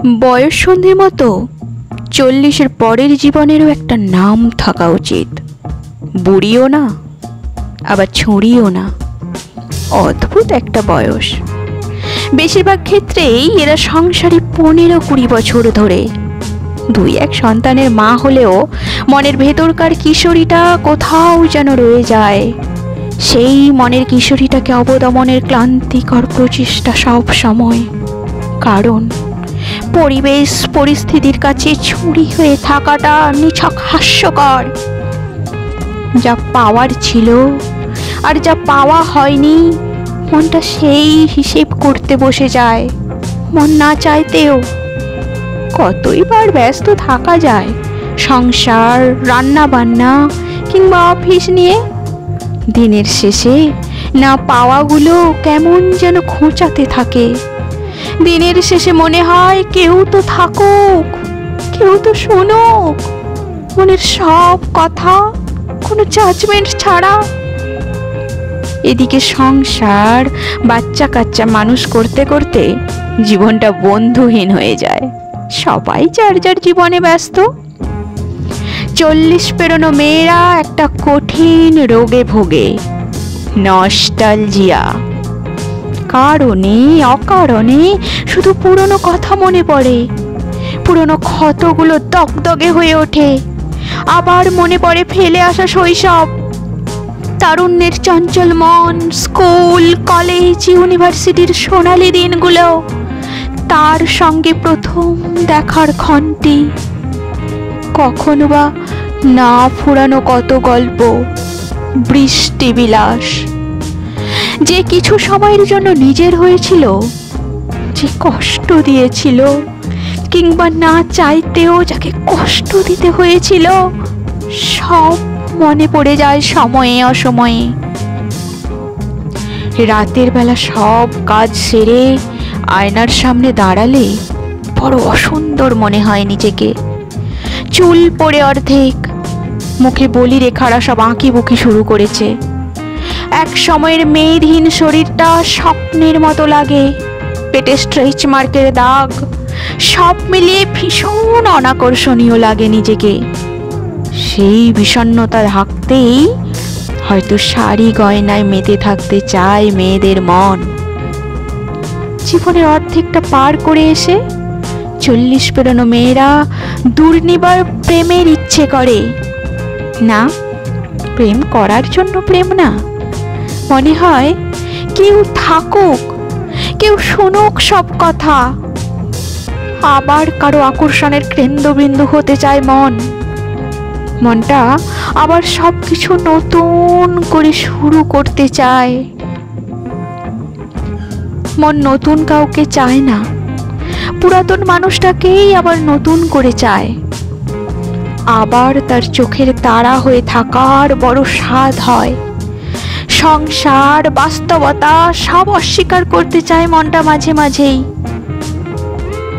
বয়ঃসন্ধির মতো 40-এর পরের জীবনেরও একটা নাম থাকা উচিত। বুড়িও না, আবার ছুঁড়িও না, অদ্ভুত একটা বয়স। বেশিরভাগ ক্ষেত্রেই এরা সংসারে 15-20 বছর ধরে 2-1 সন্তানের মা হলেও মনের ভেতরকার কিশোরীটা কোথাও যেন রয়ে যায়। সেই মনের কিশোরীটাকে অবদমনের ক্লান্তিকর প্রচেষ্টা সব সময়। কারণ পরিবেশ পরিস্থিতির কাছে ছুরি হয়ে থাকাটা নিছক হাস্যকর। যা পাওয়ার ছিল আর যা পাওয়া হয়নি, মনটা সেই হিসেব করতে বসে যায়, মন না চাইতেও। কতই বার ব্যস্ত থাকা যায় সংসার, রান্না বান্না কিংবা অফিস নিয়ে। দিনের শেষে না পাওয়াগুলো কেমন যেন খোঁচাতে থাকে। দিনের শেষে মনে হয় কেউ তো থাকুক, কেউ তো শুনুক মনের সব কথা, কোনো জাজমেন্ট ছাড়া। এদিকে সংসার, বাচ্চা কাচ্চা মানুষ করতে করতে জীবনটা বন্ধুহীন হয়ে যায়। সবাই যার যার জীবনে ব্যস্ত। 40 পেরোনো মেয়েরা একটা কঠিন রোগে ভোগে, নস্টালজিয়া। কারণে অকারণে শুধু পুরনো কথা মনে পড়ে, পুরনো ক্ষতগুলো দগদগে হয়ে ওঠে। আবার মনে পড়ে ফেলে আসা শৈশব, তারুণ্যের চঞ্চল মন, স্কুল, কলেজ, ইউনিভার্সিটির সোনালি দিনগুলো, তার সঙ্গে প্রথম দেখার ক্ষণটি। কখনো বা না ফুরানো কত গল্প, বৃষ্টি বিলাস। যে কিছু সময়ের জন্য নিজের হয়েছিল, যে কষ্ট দিয়েছিল, কিংবা না চাইতেও যাকে কষ্ট দিতে হয়েছিল, সব মনে পড়ে যায় সময়ে অসময়ে। রাতের বেলা সব কাজ সেরে আয়নার সামনে দাঁড়ালে বড় অসুন্দর মনে হয় নিজেকে। চুল পড়ে অর্ধেক, মুখে বলি রেখারা সব আঁকি বুকি শুরু করেছে। এক সময়ের মেদহীন শরীরটা স্বপ্নের মতো লাগে, পেটে স্ট্রেচ মার্কের দাগ, সব মিলিয়ে ভীষণ অনাকর্ষণীয় লাগে নিজেকে। সেই বিষণ্ণতার হাঁকতেই হয়তো শাড়ি গয়নায় মেতে থাকতে চায় মেয়েদের মন। জীবনের অর্ধেকটা পার করে এসে 40 পেরোনো মেয়েরা দুর্নিবার প্রেমের ইচ্ছে করে। না, প্রেম করার জন্য প্রেম না, মনে হয় কেউ থাকুক, কেউ শুনুক সব কথা। আবার কারো আকর্ষণের কেন্দ্রবিন্দু হতে চায় মনটা আবার সবকিছু নতুন করে শুরু করতে চায়। মন নতুন কাউকে চায় না, পুরাতন মানুষটাকেই আবার নতুন করে চায়। আবার তার চোখের তারা হয়ে থাকার বড় স্বাদ হয়। সংসার, বাস্তবতা সব অস্বীকার করতে চায় মনটা মাঝে মাঝেই।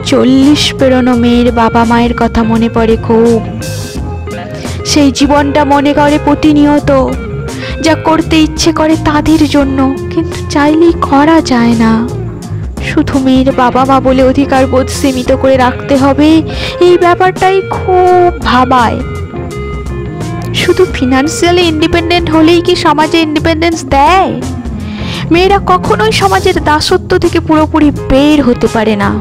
40 পেরোনো মেয়ের বাবা মায়ের কথা মনে পড়ে খুব। সেই জীবনটা মনে করে প্রতিনিয়ত, যা করতে ইচ্ছে করে তাদের জন্য, কিন্তু চাইলেই করা যায় না। শুধু মেয়ের বাবা মা বলে অধিকার বোধ সীমিত করে রাখতে হবে, এই ব্যাপারটাই খুব ভাবায়। শুধু ফিনান্সিয়ালি ইন্ডিপেন্ডেন্ট হলেই কি সমাজে ইন্ডিপেন্ডেন্স দেয়? মেয়েরা কখনোই সমাজের দাসত্ব থেকে পুরোপুরি বের হতে পারে না।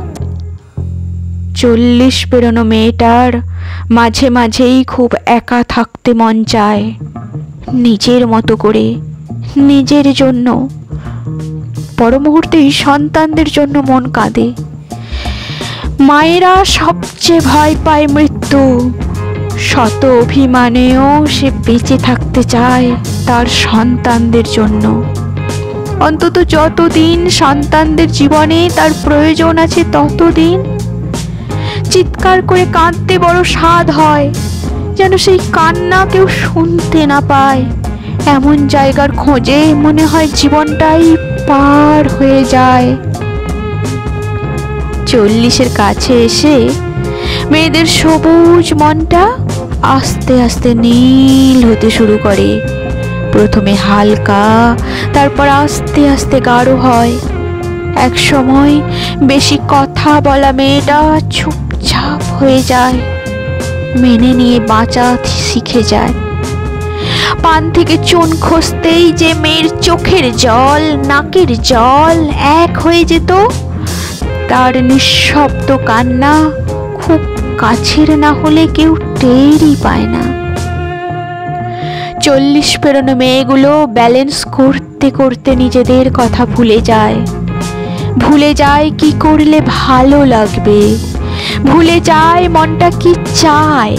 40 পেরোনো মেয়েটার মাঝে মাঝেই খুব একা থাকতে মন চায়, নিজের মতো করে, নিজের জন্য। পর মুহূর্তেই সন্তানদের জন্য মন কাঁদে। মায়েরা সবচেয়ে ভয় পায় মৃত্যু, শত অভিমানেও সে বেঁচে থাকতে চায় তার সন্তানদের জন্য। অন্তত যতদিন সন্তানদের জীবনে তার প্রয়োজন আছে ততদিন। চিৎকার করে কাঁদতে বড় স্বাদ হয়, যেন সেই কান্না কেউ শুনতে না পায়। এমন জায়গার খোঁজে মনে হয় জীবনটাই পার হয়ে যায়। 40-এর কাছে এসে মেয়েদের সবুজ মনটা আস্তে আস্তে নীল হতে শুরু করে। প্রথমে হালকা, তারপর আস্তে আস্তে গাঢ় হয়। এক সময় বেশি কথা কথা বলা মেয়েটা চুপচাপ হয়ে যায়, মেনে নিয়ে বাঁচা শিখে যায়। পান থেকে চুন খসতেই যে মেয়ের চোখের জল নাকের জল এক হয়ে যেত, তার নিঃশব্দ কান্না খুব কাছের না হলে কেউ টেরই পায় না। 40 পেরোনো মেয়েগুলো ব্যালেন্স করতে করতে নিজেদের কথা ভুলে যায়, ভুলে যায় কি করলে ভালো লাগবে, ভুলে যায় মনটা কি চায়।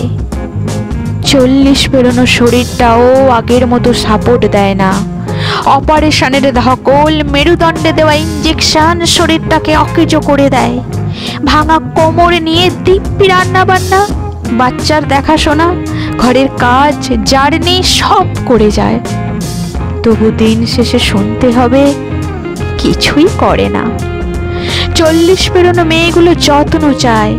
40 পেরোনো শরীরটাও আগের মতো সাপোর্ট দেয় না। অপারেশনের ধকল, মেরুদণ্ডে দেওয়া ইঞ্জেকশন শরীরটাকে অকেজো করে দেয়। ভাঙা কোমর নিয়ে দিব্যি রান্না বান্না, বাচ্চার দেখাশোনা, ঘরের কাজ, জার্নি সব করে যায়। তবু দিন শেষে শুনতে হবে কিছুই করে না। 40 পেরোনো মেয়েগুলো যত্ন চায়,